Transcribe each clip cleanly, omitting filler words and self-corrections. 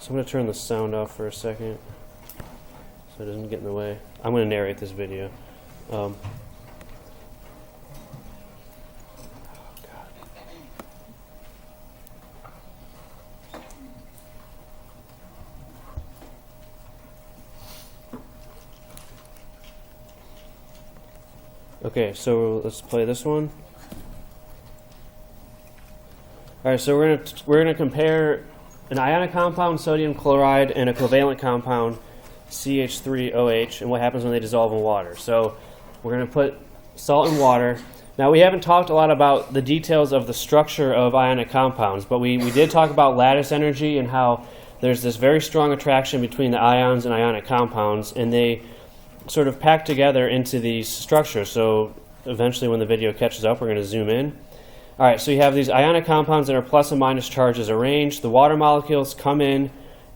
So I'm going to turn the sound off for a second so it doesn't get in the way. I'm going to narrate this video. Okay, so let's play this one. All right, so we're gonna compare an ionic compound, sodium chloride, and a covalent compound, CH3OH, and what happens when they dissolve in water. So we're gonna put salt in water. Now we haven't talked a lot about the details of the structure of ionic compounds, but we did talk about lattice energy and how there's this very strong attraction between the ions and ionic compounds, and they sort of pack together into these structures. So eventually when the video catches up, we're going to zoom in. All right, so you have these ionic compounds that are plus and minus charges arranged. The water molecules come in,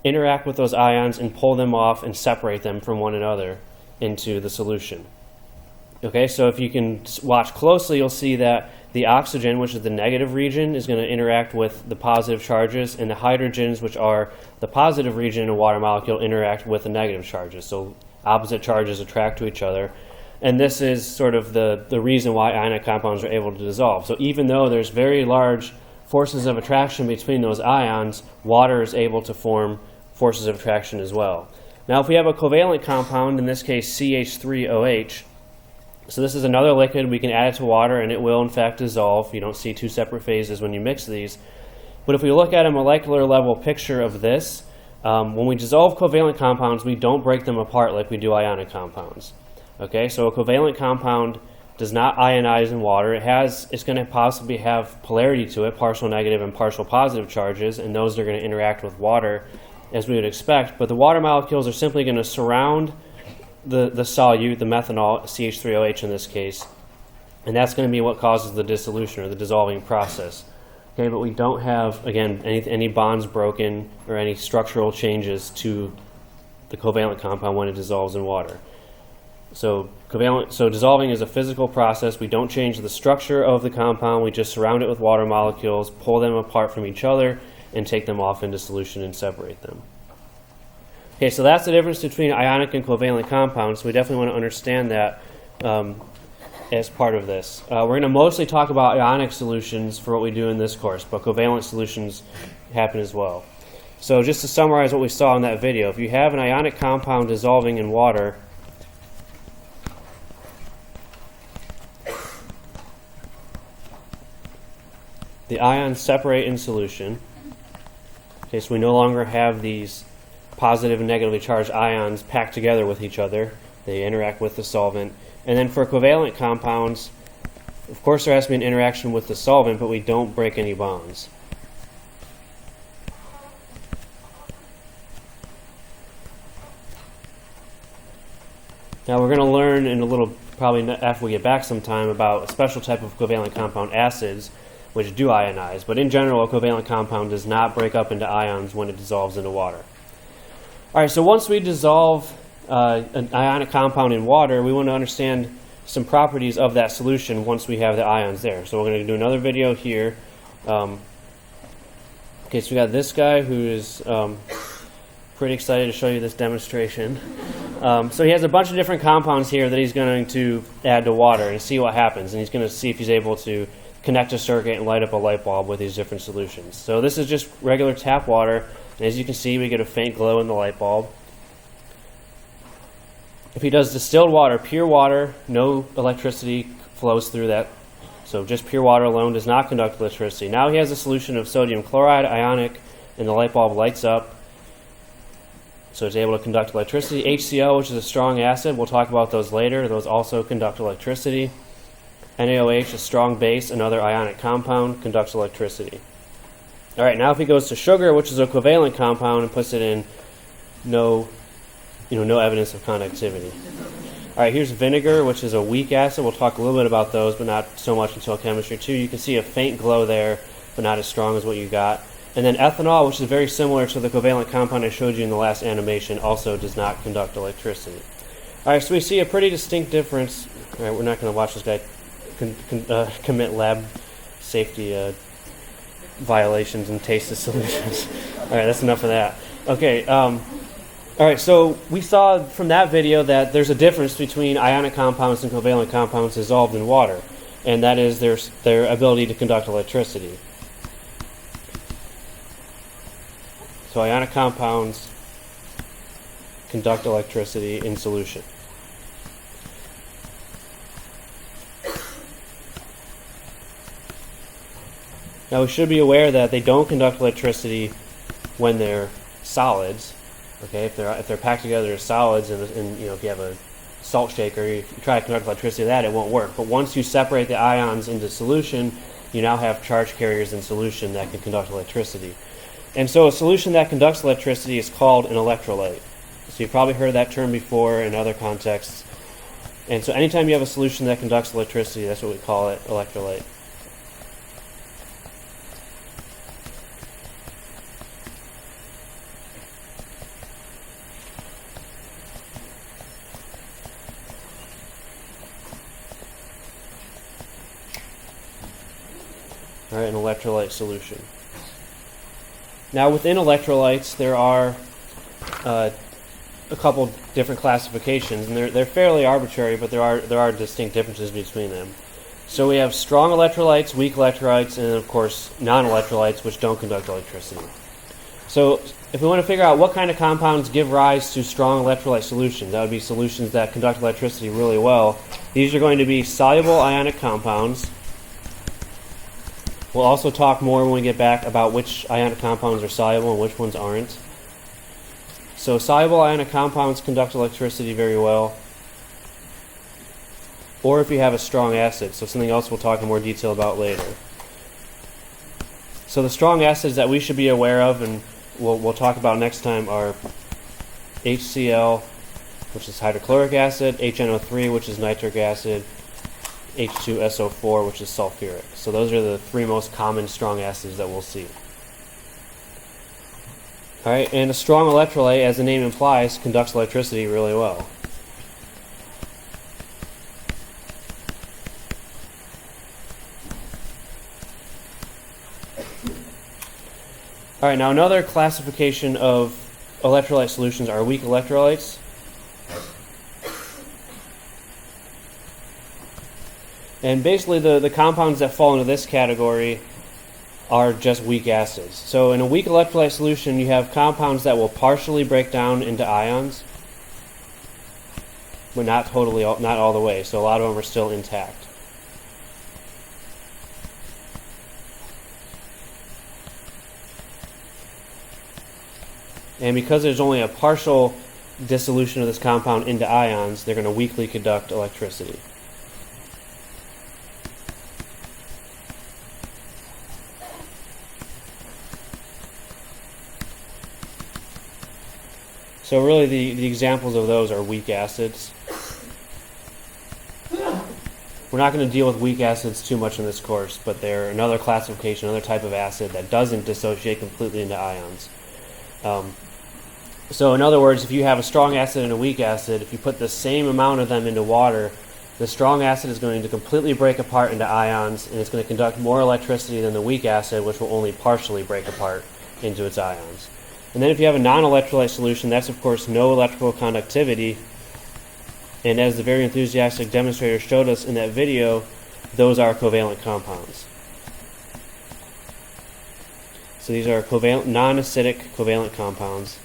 interact with those ions, and pull them off and separate them from one another into the solution. Okay, so if you can watch closely, you'll see that the oxygen, which is the negative region, is going to interact with the positive charges, and the hydrogens, which are the positive region in a water molecule, interact with the negative charges. So opposite charges attract to each other. And this is sort of the reason why ionic compounds are able to dissolve. So even though there's very large forces of attraction between those ions, water is able to form forces of attraction as well. Now if we have a covalent compound, in this case CH3OH, so this is another liquid, we can add it to water and it will in fact dissolve. You don't see two separate phases when you mix these. But if we look at a molecular level picture of this, when we dissolve covalent compounds, we don't break them apart like we do ionic compounds. Okay, so a covalent compound does not ionize in water. It's going to possibly have polarity to it, partial negative and partial positive charges, and those are going to interact with water as we would expect. But the water molecules are simply going to surround the solute, the methanol, CH3OH in this case, and that's going to be what causes the dissolution or the dissolving process. Okay, but we don't have, again, any bonds broken or any structural changes to the covalent compound when it dissolves in water. So dissolving is a physical process. We don't change the structure of the compound. We just surround it with water molecules, pull them apart from each other, and take them off into solution and separate them. Okay, so that's the difference between ionic and covalent compounds. So we definitely want to understand that as part of this. We're going to mostly talk about ionic solutions for what we do in this course, but covalent solutions happen as well. So just to summarize what we saw in that video, if you have an ionic compound dissolving in water, the ions separate in solution. Okay, so we no longer have these positive and negatively charged ions packed together with each other. They interact with the solvent. And then for covalent compounds, of course there has to be an interaction with the solvent, but we don't break any bonds. Now we're going to learn in a little, probably after we get back sometime, about a special type of covalent compound, acids, which do ionize. But in general, a covalent compound does not break up into ions when it dissolves into water. All right, so once we dissolve an ionic compound in water, we want to understand some properties of that solution once we have the ions there. So we're going to do another video here. Okay, so we got this guy who is pretty excited to show you this demonstration. So he has a bunch of different compounds here that he's going to add to water and see what happens. And he's going to see if he's able to connect a circuit and light up a light bulb with these different solutions. So this is just regular tap water. And as you can see, we get a faint glow in the light bulb. If he does distilled water, pure water, no electricity flows through that. So just pure water alone does not conduct electricity. Now he has a solution of sodium chloride, ionic, and the light bulb lights up. So it's able to conduct electricity. HCl, which is a strong acid, we'll talk about those later. Those also conduct electricity. NaOH, a strong base, another ionic compound, conducts electricity. All right, now if he goes to sugar, which is a covalent compound, and puts it in, no evidence of conductivity. All right, here's vinegar, which is a weak acid. We'll talk a little bit about those, but not so much until chemistry 2. You can see a faint glow there, but not as strong as what you got. And then ethanol, which is very similar to the covalent compound I showed you in the last animation, also does not conduct electricity. All right, so we see a pretty distinct difference. All right, we're not going to watch this guy commit lab safety violations and taste the solutions. All right, that's enough of that. Okay. All right. So we saw from that video that there's a difference between ionic compounds and covalent compounds dissolved in water, and that is their ability to conduct electricity. So ionic compounds conduct electricity in solution. Now we should be aware that they don't conduct electricity when they're solids. Okay, if they're packed together as solids, and if you have a salt shaker, you try to conduct electricity with that, it won't work. But once you separate the ions into solution, you now have charge carriers in solution that can conduct electricity. And so a solution that conducts electricity is called an electrolyte. So you've probably heard that term before in other contexts. And so anytime you have a solution that conducts electricity, that's what we call it, electrolyte. All right, an electrolyte solution. Now within electrolytes there are a couple different classifications, and they're fairly arbitrary, but there are distinct differences between them. So we have strong electrolytes, weak electrolytes, and of course non-electrolytes, which don't conduct electricity. So if we want to figure out what kind of compounds give rise to strong electrolyte solutions, that would be solutions that conduct electricity really well. These are going to be soluble ionic compounds. We'll also talk more when we get back about which ionic compounds are soluble and which ones aren't. So soluble ionic compounds conduct electricity very well. Or if you have a strong acid, so something else we'll talk in more detail about later. So the strong acids that we should be aware of and we'll talk about next time are HCl, which is hydrochloric acid, HNO3, which is nitric acid, H2SO4, which is sulfuric. So those are the three most common strong acids that we'll see. Alright, and a strong electrolyte, as the name implies, conducts electricity really well. Alright, now another classification of electrolyte solutions are weak electrolytes. And basically the compounds that fall into this category are just weak acids. So in a weak electrolyte solution, you have compounds that will partially break down into ions, but not all the way. So a lot of them are still intact. And because there's only a partial dissolution of this compound into ions, they're going to weakly conduct electricity. So really the examples of those are weak acids. We're not going to deal with weak acids too much in this course, but they're another classification, another type of acid that doesn't dissociate completely into ions. So in other words, if you have a strong acid and a weak acid, if you put the same amount of them into water, the strong acid is going to completely break apart into ions, and it's going to conduct more electricity than the weak acid, which will only partially break apart into its ions. And then if you have a non-electrolyte solution, that's of course no electrical conductivity. And as the very enthusiastic demonstrator showed us in that video, those are covalent compounds. So these are covalent, non-acidic covalent compounds.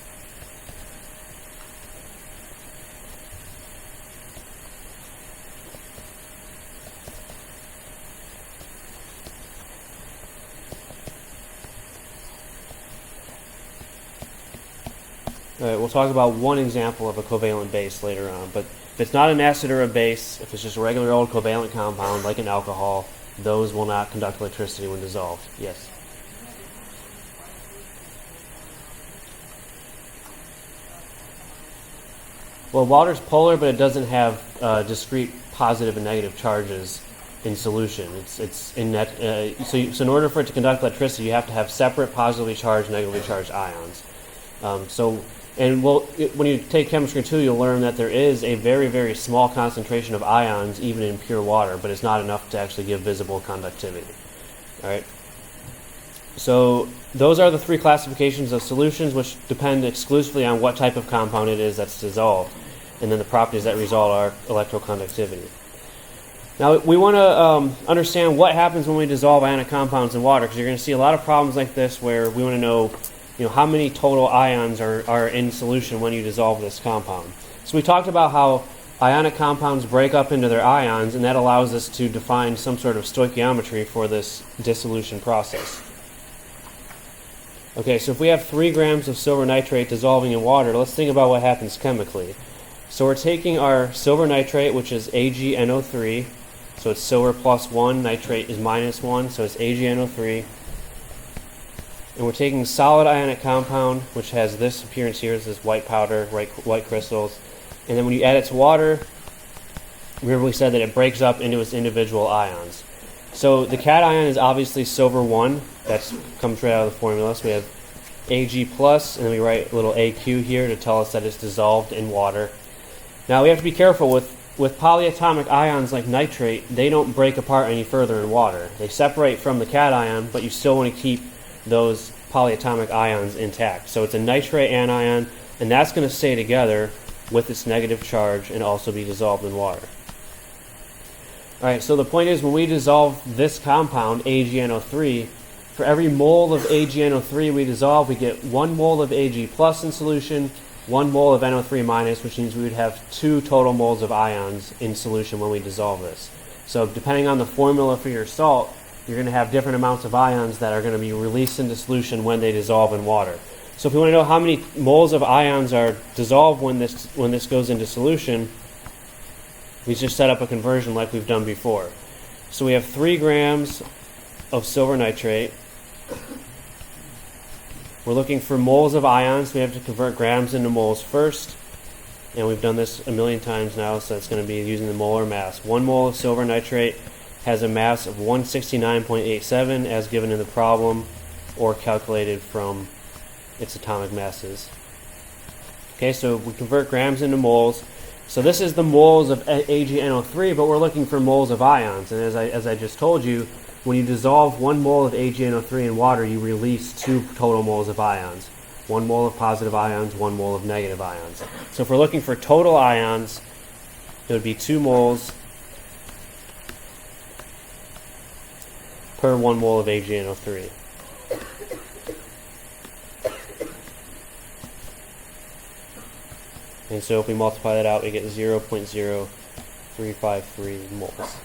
We'll talk about one example of a covalent base later on, but if it's not an acid or a base, if it's just a regular old covalent compound like an alcohol, those will not conduct electricity when dissolved. Yes? Well, water's polar, but it doesn't have discrete positive and negative charges in solution. It's in net. So in order for it to conduct electricity, you have to have separate positively charged, negatively charged ions. When you take chemistry 2, you'll learn that there is a very, very small concentration of ions even in pure water, but it's not enough to actually give visible conductivity. All right. So those are the three classifications of solutions, which depend exclusively on what type of compound it is that's dissolved, and then the properties that result are electroconductivity. Now we want to understand what happens when we dissolve ionic compounds in water, because you're going to see a lot of problems like this where we want to know, how many total ions are in solution when you dissolve this compound. So we talked about how ionic compounds break up into their ions, and that allows us to define some sort of stoichiometry for this dissolution process. Okay, so if we have 3 grams of silver nitrate dissolving in water, let's think about what happens chemically. So we're taking our silver nitrate, which is AgNO3, so it's silver plus 1, nitrate is minus 1, so it's AgNO3. And we're taking solid ionic compound, which has this appearance here, this white powder, white crystals. And then when you add it to water, remember we said that it breaks up into its individual ions. So the cation is obviously silver 1. That comes right out of the formula. So we have Ag plus, and then we write a little Aq here to tell us that it's dissolved in water. Now we have to be careful with polyatomic ions like nitrate. They don't break apart any further in water. They separate from the cation, but you still want to keep those polyatomic ions intact. So it's a nitrate anion, and that's going to stay together with its negative charge and also be dissolved in water. Alright, so the point is when we dissolve this compound, AgNO3, for every mole of AgNO3 we dissolve, we get 1 mole of Ag plus in solution, 1 mole of NO3 minus, which means we would have 2 total moles of ions in solution when we dissolve this. So depending on the formula for your salt, you're going to have different amounts of ions that are going to be released into solution when they dissolve in water. So if we want to know how many moles of ions are dissolved when this goes into solution, we just set up a conversion like we've done before. So we have 3 grams of silver nitrate. We're looking for moles of ions. We have to convert grams into moles first. And we've done this a million times now, so it's going to be using the molar mass. 1 mole of silver nitrate has a mass of 169.87 as given in the problem or calculated from its atomic masses. Okay, so we convert grams into moles. So this is the moles of AgNO3, but we're looking for moles of ions. And as I just told you, when you dissolve 1 mole of AgNO3 in water, you release 2 total moles of ions. 1 mole of positive ions, 1 mole of negative ions. So if we're looking for total ions, it would be 2 moles per 1 mole of AgNO3. And so if we multiply that out, we get 0.0353 moles.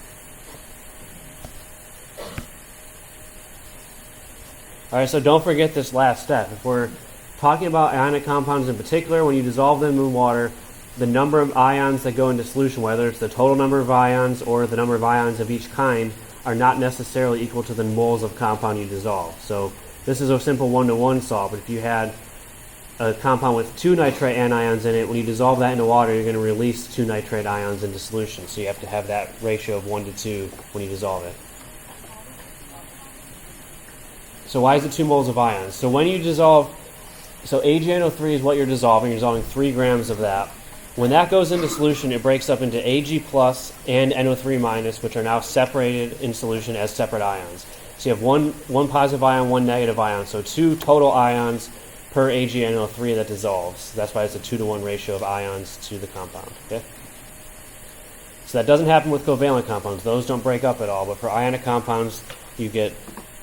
Alright, so don't forget this last step. If we're talking about ionic compounds in particular, when you dissolve them in water, the number of ions that go into solution, whether it's the total number of ions or the number of ions of each kind, are not necessarily equal to the moles of compound you dissolve. So this is a simple one-to-one solve, but if you had a compound with 2 nitrate anions in it, when you dissolve that into water, you're going to release 2 nitrate ions into solution. So you have to have that ratio of 1 to 2 when you dissolve it. So why is it 2 moles of ions? So when you dissolve, so AgNO3 is what you're dissolving 3 grams of that. When that goes into solution, it breaks up into Ag plus and NO3 minus, which are now separated in solution as separate ions. So you have one positive ion, 1 negative ion, so 2 total ions per AgNO3 that dissolves. That's why it's a 2-to-1 ratio of ions to the compound. Okay? So that doesn't happen with covalent compounds. Those don't break up at all. But for ionic compounds, you get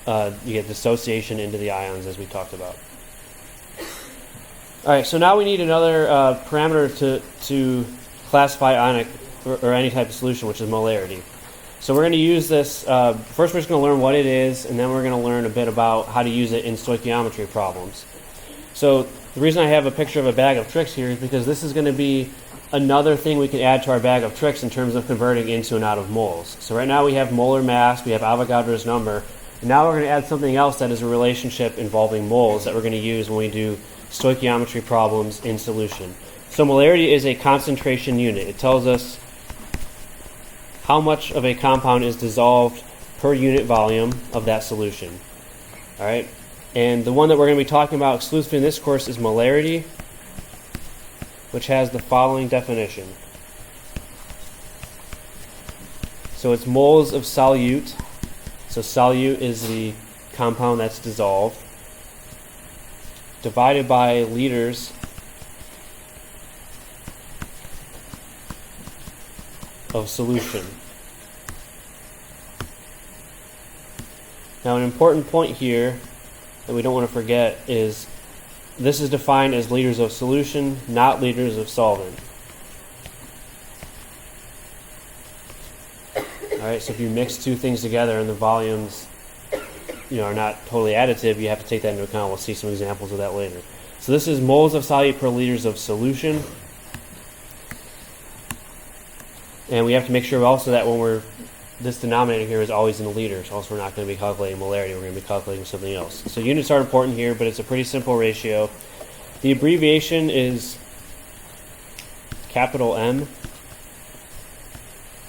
dissociation into the ions, as we talked about. All right. So now we need another parameter to classify ionic or any type of solution, which is molarity. So we're going to use this. First, we're just going to learn what it is, and then we're going to learn a bit about how to use it in stoichiometry problems. So the reason I have a picture of a bag of tricks here is because this is going to be another thing we can add to our bag of tricks in terms of converting into and out of moles. So right now we have molar mass, we have Avogadro's number, and now we're going to add something else that is a relationship involving moles that we're going to use when we do stoichiometry problems in solution. So molarity is a concentration unit. It tells us how much of a compound is dissolved per unit volume of that solution. All right? And the one that we're going to be talking about exclusively in this course is molarity, which has the following definition. So it's moles of solute. So solute is the compound that's dissolved, divided by liters of solution. Now, an important point here that we don't want to forget is this is defined as liters of solution, not liters of solvent. Alright, so if you mix two things together and the volumes are not totally additive, you have to take that into account. We'll see some examples of that later. So this is moles of solute per liters of solution. And we have to make sure also that when this denominator here is always in liters, also we're not going to be calculating molarity, we're going to be calculating something else. So units are important here, but it's a pretty simple ratio. The abbreviation is capital M,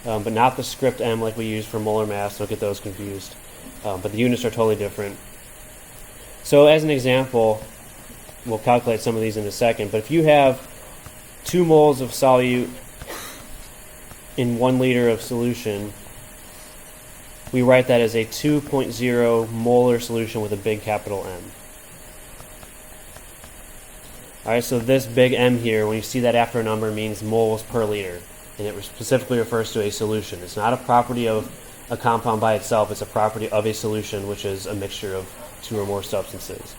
but not the script M like we use for molar mass. Don't get those confused. But the units are totally different. So as an example, we'll calculate some of these in a second, but if you have 2 moles of solute in 1 liter of solution, we write that as a 2.0 molar solution with a big capital M. Alright, so this big M here, when you see that after a number, means moles per liter. And it specifically refers to a solution. It's not a property of a compound by itself, it's a property of a solution, which is a mixture of 2 or more substances.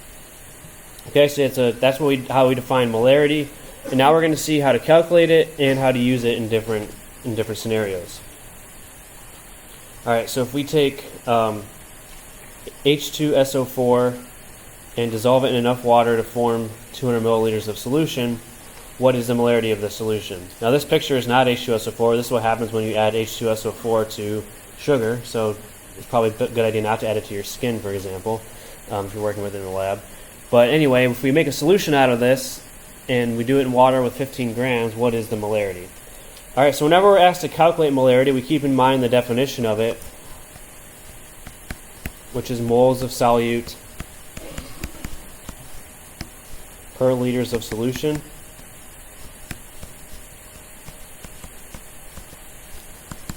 Okay, so that's how we define molarity. And now we're going to see how to calculate it and how to use it in different scenarios. Alright, so if we take H2SO4 and dissolve it in enough water to form 200 milliliters of solution, what is the molarity of the solution? Now this picture is not H2SO4. This is what happens when you add H2SO4 to sugar, so it's probably a good idea not to add it to your skin, for example, if you're working with it in the lab. But anyway, if we make a solution out of this and we do it in water with 15 grams, what is the molarity? Alright, so whenever we're asked to calculate molarity, we keep in mind the definition of it, which is moles of solute per liters of solution.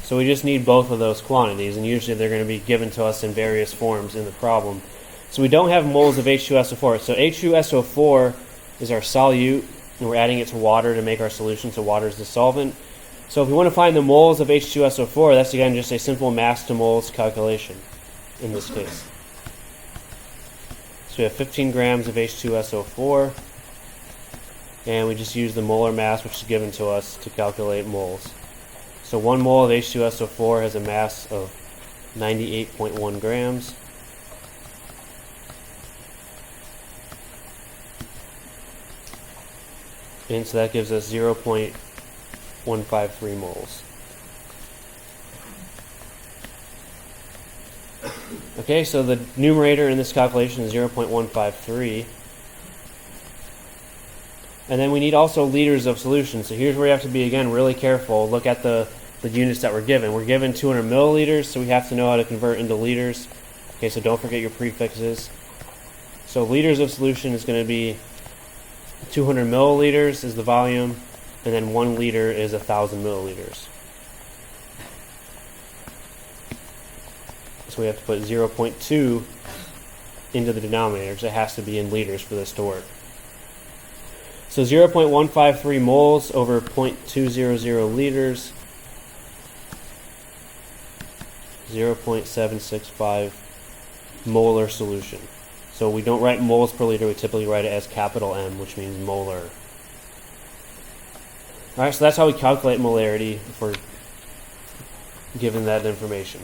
So we just need both of those quantities, and usually they're going to be given to us in various forms in the problem. So we don't have moles of H2SO4. So H2SO4 is our solute, and we're adding it to water to make our solution, so water is the solvent. So if we want to find the moles of H2SO4, that's again just a simple mass to moles calculation in this case. So we have 15 grams of H2SO4, and we just use the molar mass, which is given to us, to calculate moles. So 1 mole of H2SO4 has a mass of 98.1 grams. And so that gives us 0.153 moles. Okay, so the numerator in this calculation is 0.153. And then we need also liters of solution. So here's where you have to be, again, really careful. Look at the units that we're given. We're given 200 milliliters, so we have to know how to convert into liters. Okay, so don't forget your prefixes. So liters of solution is going to be 200 milliliters is the volume, and then 1 liter is 1,000 milliliters. So we have to put 0.2 into the denominator, because it has to be in liters for this to work. So 0.153 moles over 0.200 liters, 0.765 molar solution. So we don't write moles per liter, we typically write it as capital M, which means molar. Alright, so that's how we calculate molarity if we're given that information.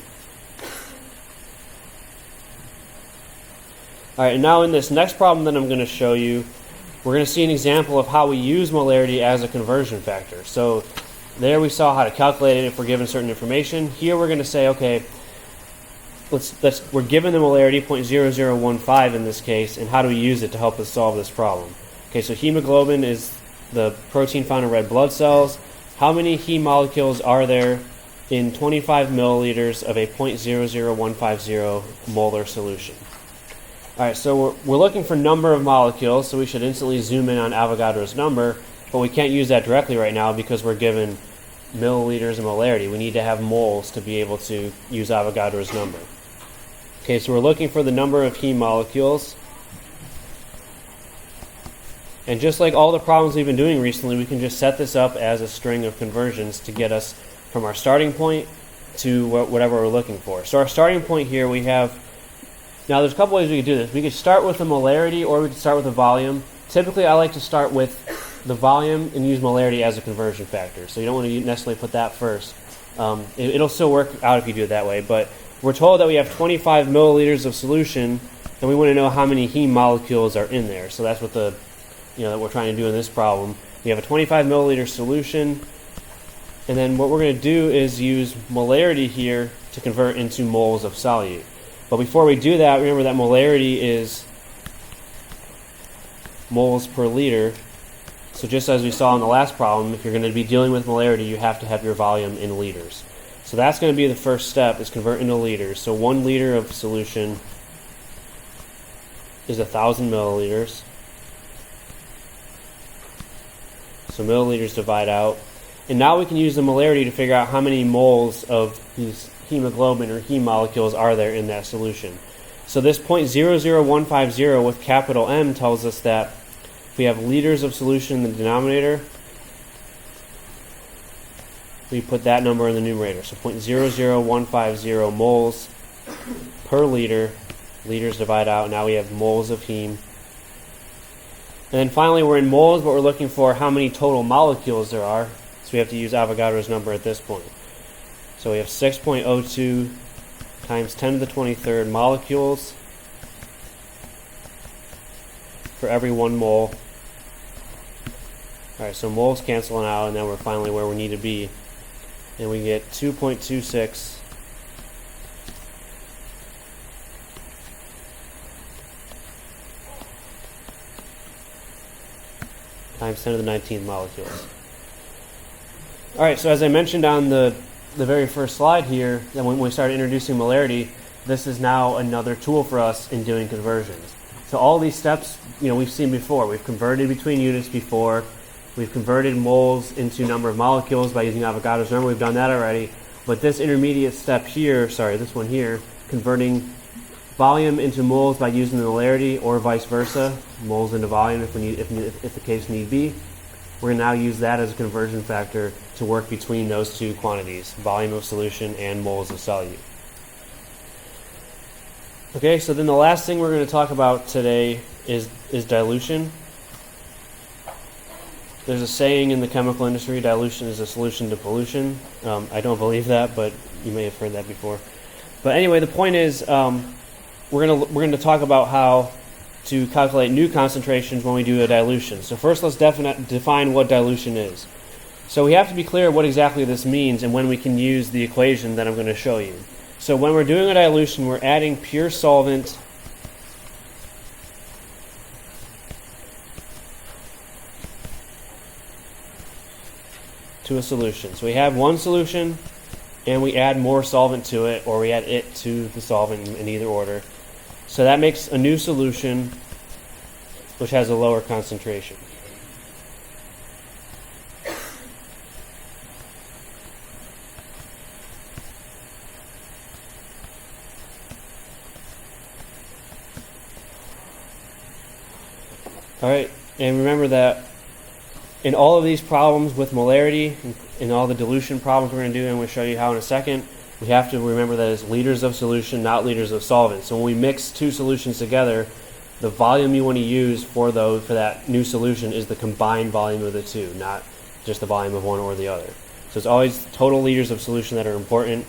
Alright, and now in this next problem that I'm going to show you, we're going to see an example of how we use molarity as a conversion factor. So there we saw how to calculate it if we're given certain information. Here we're going to say, okay, we're given the molarity 0.0015 in this case, and how do we use it to help us solve this problem? Okay, so hemoglobin is the protein found in red blood cells. How many heme molecules are there in 25 milliliters of a 0.00150 molar solution? Alright, so we're looking for number of molecules, so we should instantly zoom in on Avogadro's number, but we can't use that directly right now because we're given milliliters of molarity. We need to have moles to be able to use Avogadro's number. Okay, so we're looking for the number of heme molecules. And just like all the problems we've been doing recently, we can just set this up as a string of conversions to get us from our starting point to whatever we're looking for. So our starting point here, we have, now there's a couple ways we could do this. We could start with the molarity, or we could start with the volume. Typically I like to start with the volume and use molarity as a conversion factor. So you don't want to necessarily put that first. It'll still work out if you do it that way, but we're told that we have 25 milliliters of solution, and we want to know how many heme molecules are in there. So that's what that we're trying to do in this problem. We have a 25 milliliter solution, and then what we're going to do is use molarity here to convert into moles of solute. But before we do that, remember that molarity is moles per liter. So just as we saw in the last problem, if you're going to be dealing with molarity, you have to have your volume in liters. So that's going to be the first step, is convert into liters. So 1 liter of solution is 1,000 milliliters. So milliliters divide out. And now we can use the molarity to figure out how many moles of these hemoglobin or heme molecules are there in that solution. So this 0.00150 with capital M tells us that if we have liters of solution in the denominator, we put that number in the numerator. So 0.00150 moles per liter. Liters divide out. Now we have moles of heme. And then finally, we're in moles, but we're looking for how many total molecules there are. So we have to use Avogadro's number at this point. So we have 6.02 times 10 to the 23rd molecules for every 1 mole. Alright, so moles canceling out, and then we're finally where we need to be. And we get 2.26 times 10 to the 19th molecules. Alright, so as I mentioned on the very first slide here, that when we started introducing molarity, this is now another tool for us in doing conversions. So all these steps, we've seen before. We've converted between units before. We've converted moles into number of molecules by using Avogadro's number. We've done that already. But this intermediate step here, this one here, converting volume into moles by using the molarity, or vice versa, moles into volume if the case need be. We're going to now use that as a conversion factor to work between those two quantities, volume of solution and moles of solute. Okay, so then the last thing we're going to talk about today is dilution. There's a saying in the chemical industry, dilution is a solution to pollution. I don't believe that, but you may have heard that before. But anyway, the point is, we're going to talk about how to calculate new concentrations when we do a dilution. So first, let's define what dilution is. So we have to be clear what exactly this means and when we can use the equation that I'm going to show you. So when we're doing a dilution, we're adding pure solvent to a solution. So we have one solution and we add more solvent to it, or we add it to the solvent in either order. So that makes a new solution which has a lower concentration. Alright, and remember that in all of these problems with molarity, in all the dilution problems we're going to do, and we'll show you how in a second, we have to remember that it's liters of solution, not liters of solvent. So when we mix two solutions together, the volume you want to use for that new solution is the combined volume of the two, not just the volume of one or the other. So it's always total liters of solution that are important.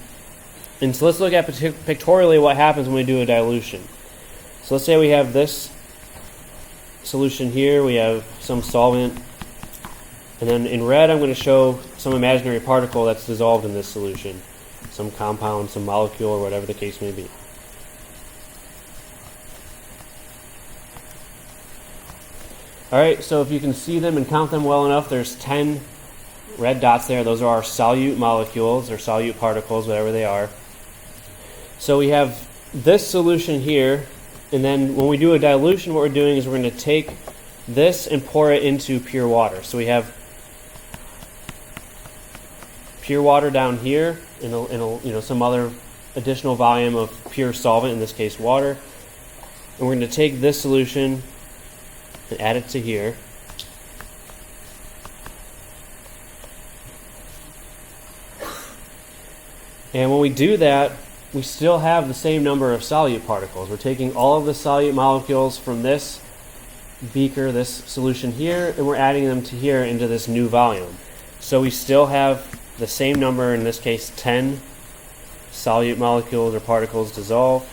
And so let's look at pictorially what happens when we do a dilution. So let's say we have this solution here, we have some solvent, and then in red I'm going to show some imaginary particle that's dissolved in this solution. Some compound, some molecule, or whatever the case may be. Alright, so if you can see them and count them well enough, there's 10 red dots there. Those are our solute molecules, or solute particles, whatever they are. So we have this solution here, and then when we do a dilution, what we're doing is we're going to take this and pour it into pure water. So we have pure water down here, in some other additional volume of pure solvent, in this case water. And we're going to take this solution and add it to here. And when we do that, we still have the same number of solute particles. We're taking all of the solute molecules from this beaker, this solution here, and we're adding them to here into this new volume. So we still have the same number, in this case 10 solute molecules or particles dissolved,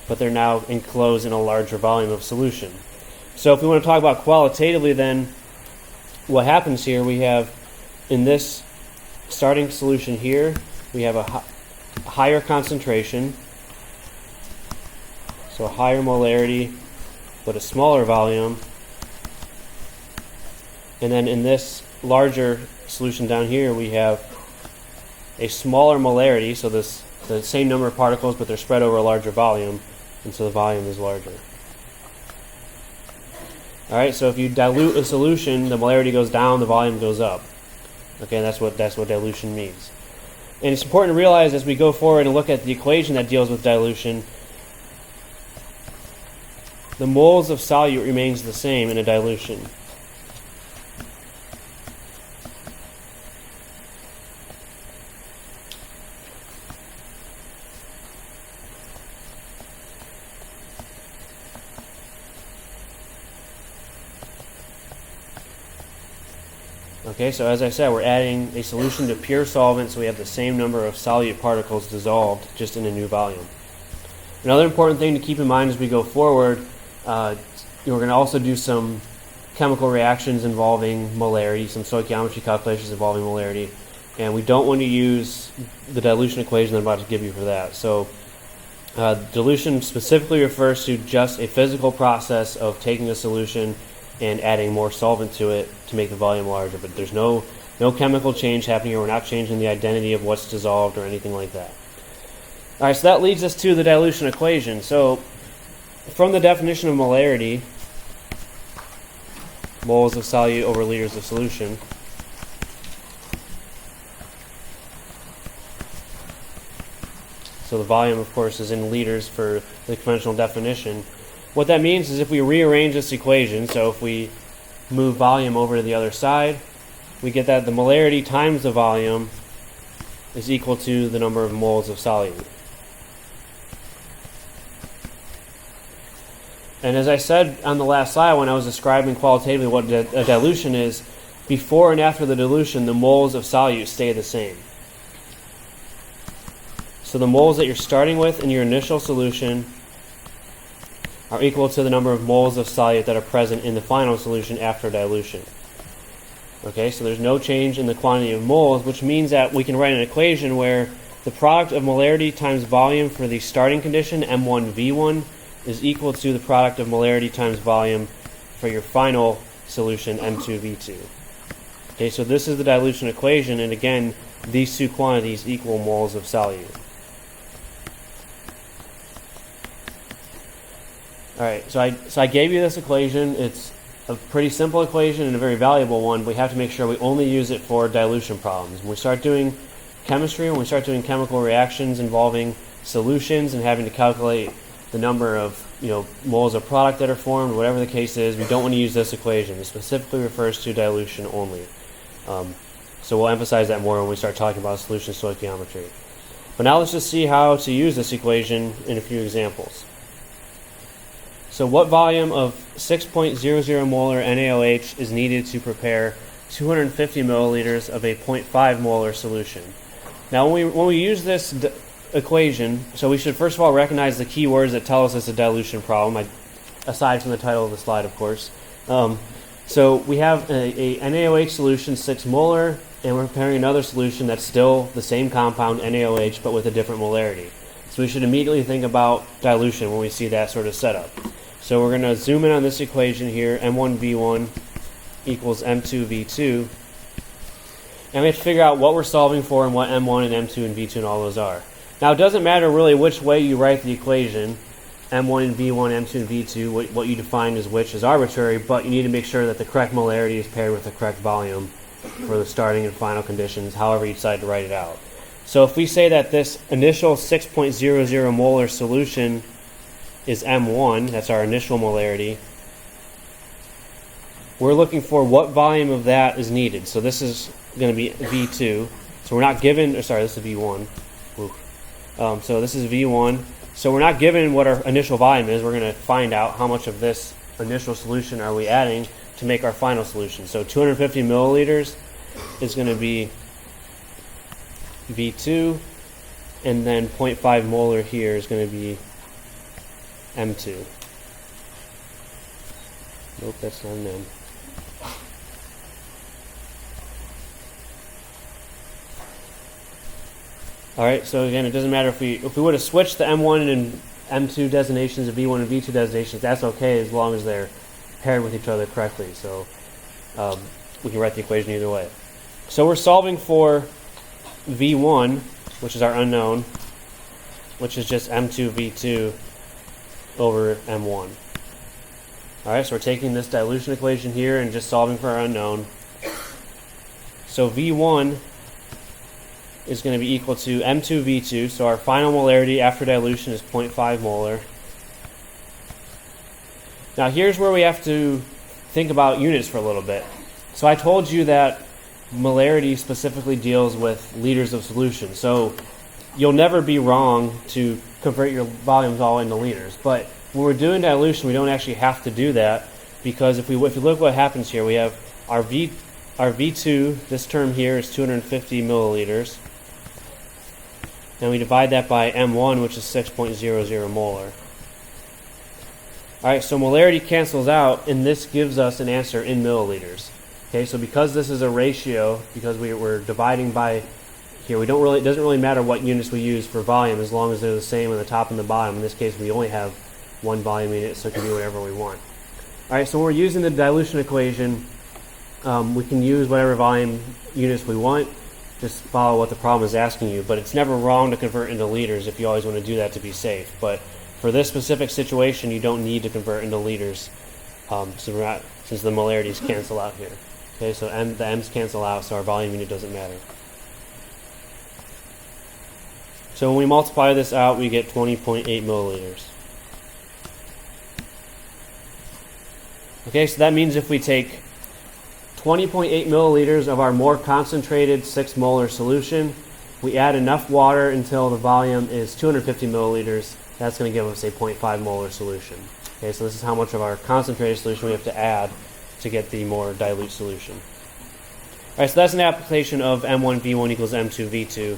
but they're now enclosed in a larger volume of solution. So if we want to talk about qualitatively then, what happens here, we have in this starting solution here, we have a higher concentration, so a higher molarity, but a smaller volume. And then in this larger solution down here, we have a smaller molarity, so the same number of particles, but they're spread over a larger volume, and so the volume is larger. All right, so if you dilute a solution, the molarity goes down, the volume goes up. Okay, that's what dilution means. And it's important to realize as we go forward and look at the equation that deals with dilution, the moles of solute remains the same in a dilution. Okay, so as I said, we're adding a solution to pure solvent, so we have the same number of solute particles dissolved, just in a new volume. Another important thing to keep in mind as we go forward, we're going to also do some chemical reactions involving molarity, some stoichiometry calculations involving molarity, and we don't want to use the dilution equation that I'm about to give you for that. So dilution specifically refers to just a physical process of taking a solution and adding more solvent to it to make the volume larger, but there's no chemical change happening here. We're not changing the identity of what's dissolved or anything like that. All right, so that leads us to the dilution equation. So from the definition of molarity, moles of solute over liters of solution, so the volume, of course, is in liters for the conventional definition. What that means is if we rearrange this equation, so if we move volume over to the other side, we get that the molarity times the volume is equal to the number of moles of solute. And as I said on the last slide when I was describing qualitatively what a dilution is, before and after the dilution, the moles of solute stay the same. So the moles that you're starting with in your initial solution are equal to the number of moles of solute that are present in the final solution after dilution. Okay, so there's no change in the quantity of moles, which means that we can write an equation where the product of molarity times volume for the starting condition, M1V1, is equal to the product of molarity times volume for your final solution, M2V2. Okay, so this is the dilution equation, and again, these two quantities equal moles of solute. Alright, so I gave you this equation. It's a pretty simple equation and a very valuable one. We have to make sure we only use it for dilution problems. When we start doing chemistry, when we start doing chemical reactions involving solutions and having to calculate the number of moles of product that are formed, whatever the case is, we don't want to use this equation. It specifically refers to dilution only. So we'll emphasize that more when we start talking about solution stoichiometry. But now let's just see how to use this equation in a few examples. So what volume of 6.00 molar NaOH is needed to prepare 250 milliliters of a 0.5 molar solution? Now when we use this equation, so we should first of all recognize the key words that tell us it's a dilution problem, aside from the title of the slide, of course. So we have a NaOH solution, 6 molar, and we're preparing another solution that's still the same compound, NaOH, but with a different molarity. So we should immediately think about dilution when we see that sort of setup. So we're going to zoom in on this equation here, M1V1 equals M2V2. And we have to figure out what we're solving for and what M1 and M2 and V2 and all those are. Now it doesn't matter really which way you write the equation, M1 and V1, M2 and V2, what you define as which is arbitrary, but you need to make sure that the correct molarity is paired with the correct volume for the starting and final conditions, however you decide to write it out. So if we say that this initial 6.00 molar solution is M1, that's our initial molarity, we're looking for what volume of that is needed. So this is going to be V2. So we're not given, or sorry, this is V1. So this is V1. So we're not given what our initial volume is. We're going to find out how much of this initial solution are we adding to make our final solution. So 250 milliliters is going to be V2, and then 0.5 molar here is going to be M2. Nope, that's not an M. Alright, so again, it doesn't matter if we would have switched the M1 and M2 designations to V1 and V2 designations, that's okay as long as they're paired with each other correctly. So we can write the equation either way. So we're solving for V1, which is our unknown, which is just M2 V2 over M1. Alright, so we're taking this dilution equation here and just solving for our unknown. So V1 is going to be equal to M2 V2, so our final molarity after dilution is 0.5 molar. Now here's where we have to think about units for a little bit. So I told you that molarity specifically deals with liters of solution, so you'll never be wrong to convert your volumes all into liters. But when we're doing dilution, we don't actually have to do that, because if you look what happens here, we have our V2, this term here is 250 milliliters, and we divide that by M1, which is 6.00 molar. Alright, so molarity cancels out, and this gives us an answer in milliliters. Okay, so because this is a ratio, because we're dividing by here, it doesn't really matter what units we use for volume as long as they're the same on the top and the bottom. In this case, we only have one volume unit, so we can do whatever we want. Alright, so when we're using the dilution equation, we can use whatever volume units we want. Just follow what the problem is asking you, but it's never wrong to convert into liters if you always want to do that to be safe. But for this specific situation, you don't need to convert into liters, since the molarities cancel out here. Okay, so the M's cancel out, so our volume unit doesn't matter. So when we multiply this out, we get 20.8 milliliters. Okay, so that means if we take 20.8 milliliters of our more concentrated 6 molar solution, we add enough water until the volume is 250 milliliters, that's going to give us a 0.5 molar solution. Okay, so this is how much of our concentrated solution we have to add to get the more dilute solution. Alright, so that's an application of M1 V1 equals M2 V2.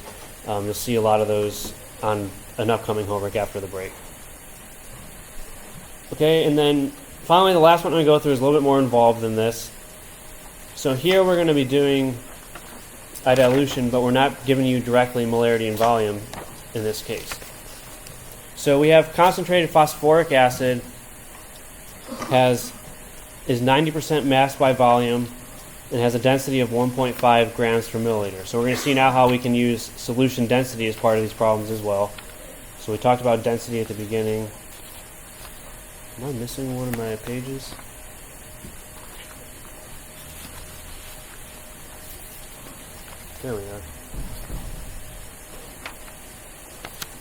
You'll see a lot of those on an upcoming homework after the break. Okay, and then finally the last one I'm going to go through is a little bit more involved than this. So here we're going to be doing a dilution, but we're not giving you directly molarity and volume in this case. So we have concentrated phosphoric acid is 90% mass by volume and has a density of 1.5 grams per milliliter. So we're going to see now how we can use solution density as part of these problems as well. So we talked about density at the beginning. Am I missing one of my pages? There we are.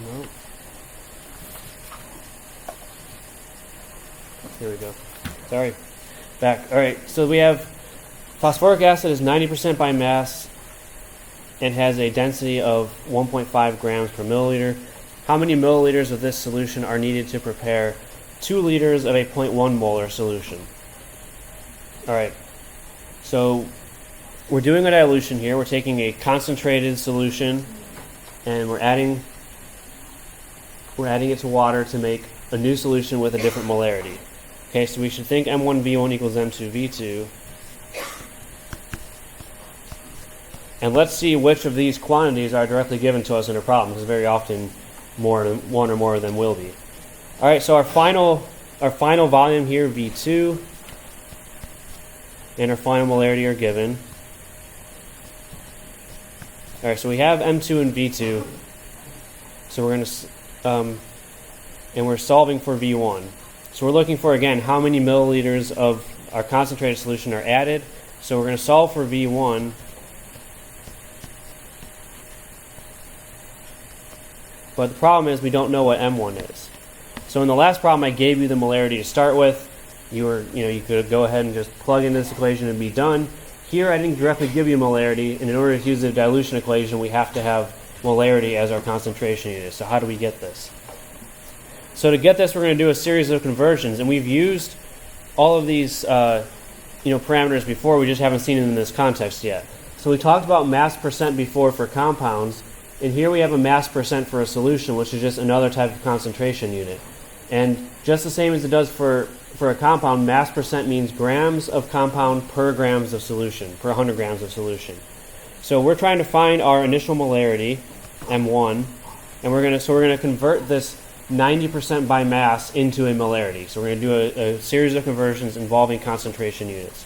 No. Here we go. Sorry. Back. Alright, so we have phosphoric acid is 90% by mass and has a density of 1.5 grams per milliliter. How many milliliters of this solution are needed to prepare 2 liters of a 0.1 molar solution? Alright, so we're doing a dilution here. We're taking a concentrated solution and we're adding it to water to make a new solution with a different molarity. Okay, so we should think M1 V1 equals M2 V2. And let's see which of these quantities are directly given to us in a problem, because very often one or more of them will be. Alright, so our final volume here, V2, and our final molarity are given. Alright, so we have M2 and V2. So we're going to, and we're solving for V1. So we're looking for, again, how many milliliters of our concentrated solution are added. So we're going to solve for V1. But the problem is we don't know what M1 is. So in the last problem I gave you the molarity to start with. You could go ahead and just plug in this equation and be done. Here I didn't directly give you molarity, and in order to use the dilution equation we have to have molarity as our concentration unit. So how do we get this? So to get this we're going to do a series of conversions, and we've used all of these parameters before, we just haven't seen them in this context yet. So we talked about mass percent before for compounds, and here we have a mass percent for a solution, which is just another type of concentration unit. And just the same as it does for a compound, mass percent means grams of compound per grams of solution, per 100 grams of solution. So we're trying to find our initial molarity, M1, and we're going to convert this 90% by mass into a molarity. So we're going to do a series of conversions involving concentration units.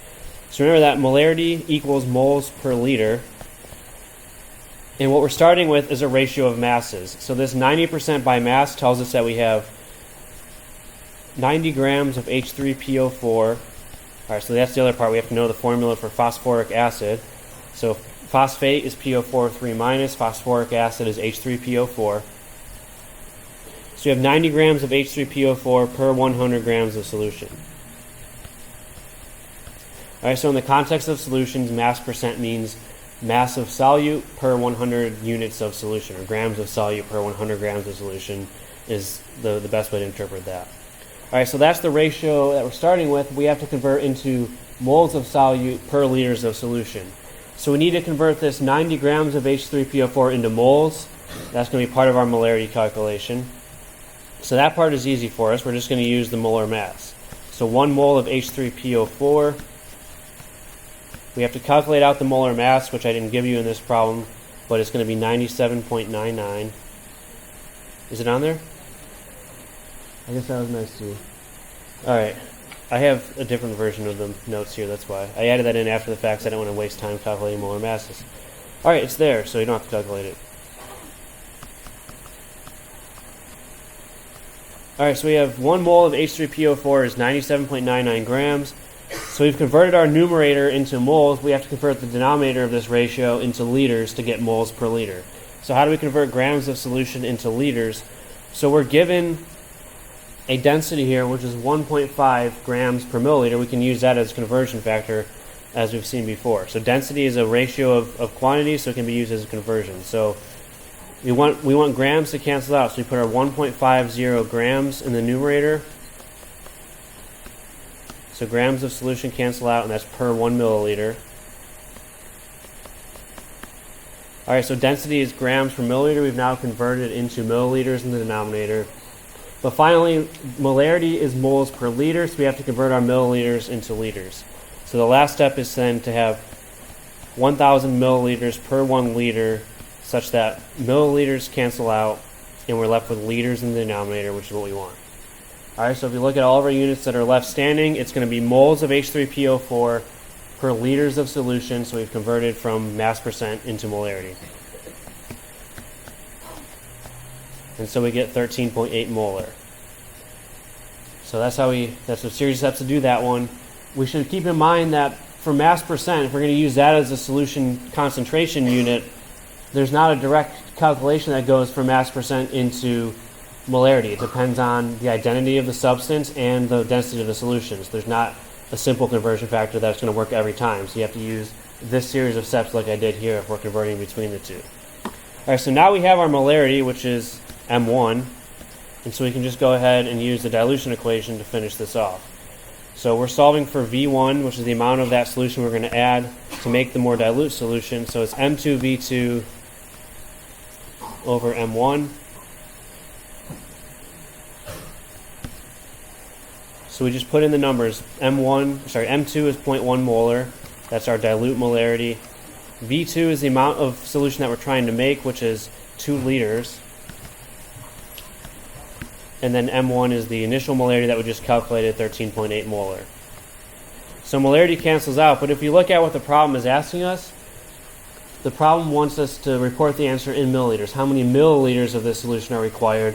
So remember that molarity equals moles per liter. And what we're starting with is a ratio of masses. So this 90% by mass tells us that we have 90 grams of H3PO4. All right, so that's the other part. We have to know the formula for phosphoric acid. So phosphate is PO4 3-, phosphoric acid is H3PO4. So you have 90 grams of H3PO4 per 100 grams of solution. All right, so in the context of solutions, mass percent means mass of solute per 100 units of solution, or grams of solute per 100 grams of solution is the best way to interpret that. All right, so that's the ratio that we're starting with. We have to convert into moles of solute per liters of solution. So we need to convert this 90 grams of H3PO4 into moles. That's going to be part of our molarity calculation. So that part is easy for us. We're just going to use the molar mass. So 1 mole of H3PO4. We have to calculate out the molar mass, which I didn't give you in this problem, but it's going to be 97.99. Is it on there? I guess that was nice too. Alright, I have a different version of the notes here, that's why. I added that in after the fact, so I don't want to waste time calculating molar masses. Alright, it's there, so you don't have to calculate it. Alright, so we have 1 mole of H3PO4 is 97.99 grams. So we've converted our numerator into moles. We have to convert the denominator of this ratio into liters to get moles per liter. So how do we convert grams of solution into liters? So we're given a density here, which is 1.5 grams per milliliter. We can use that as a conversion factor, as we've seen before. So density is a ratio of quantity, so it can be used as a conversion. So we want grams to cancel out, so we put our 1.50 grams in the numerator. So grams of solution cancel out, and that's per 1 milliliter. Alright, so density is grams per milliliter. We've now converted into milliliters in the denominator. But finally, molarity is moles per liter, so we have to convert our milliliters into liters. So the last step is then to have 1,000 milliliters per 1 liter, such that milliliters cancel out, and we're left with liters in the denominator, which is what we want. Alright, so if you look at all of our units that are left standing, it's going to be moles of H3PO4 per liters of solution, so we've converted from mass percent into molarity. And so we get 13.8 molar. So that's a series of steps to do that one. We should keep in mind that for mass percent, if we're going to use that as a solution concentration unit, there's not a direct calculation that goes from mass percent into molarity. It depends on the identity of the substance and the density of the solutions. There's not a simple conversion factor that's going to work every time. So you have to use this series of steps like I did here if we're converting between the two. Alright, so now we have our molarity, which is M1. And so we can just go ahead and use the dilution equation to finish this off. So we're solving for V1, which is the amount of that solution we're going to add to make the more dilute solution. So it's M2V2 over M1. So we just put in the numbers. M2 is 0.1 molar. That's our dilute molarity. V2 is the amount of solution that we're trying to make, which is 2 liters. And then M1 is the initial molarity that we just calculated, 13.8 molar. So molarity cancels out, but if you look at what the problem is asking us, the problem wants us to report the answer in milliliters. How many milliliters of this solution are required?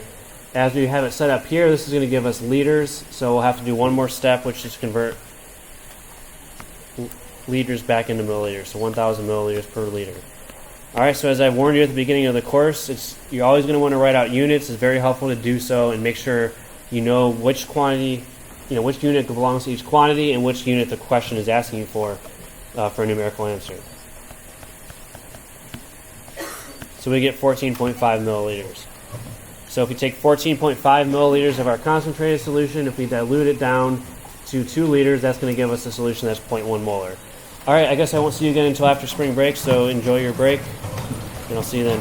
As we have it set up here, this is going to give us liters, so we'll have to do one more step, which is convert liters back into milliliters, so 1,000 milliliters per liter. All right, so as I warned you at the beginning of the course, you're always going to want to write out units. It's very helpful to do so and make sure you know which quantity, which unit belongs to each quantity and which unit the question is asking you for a numerical answer. So we get 14.5 milliliters. So if we take 14.5 milliliters of our concentrated solution, if we dilute it down to 2 liters, that's going to give us a solution that's 0.1 molar. All right, I guess I won't see you again until after spring break, so enjoy your break, and I'll see you then.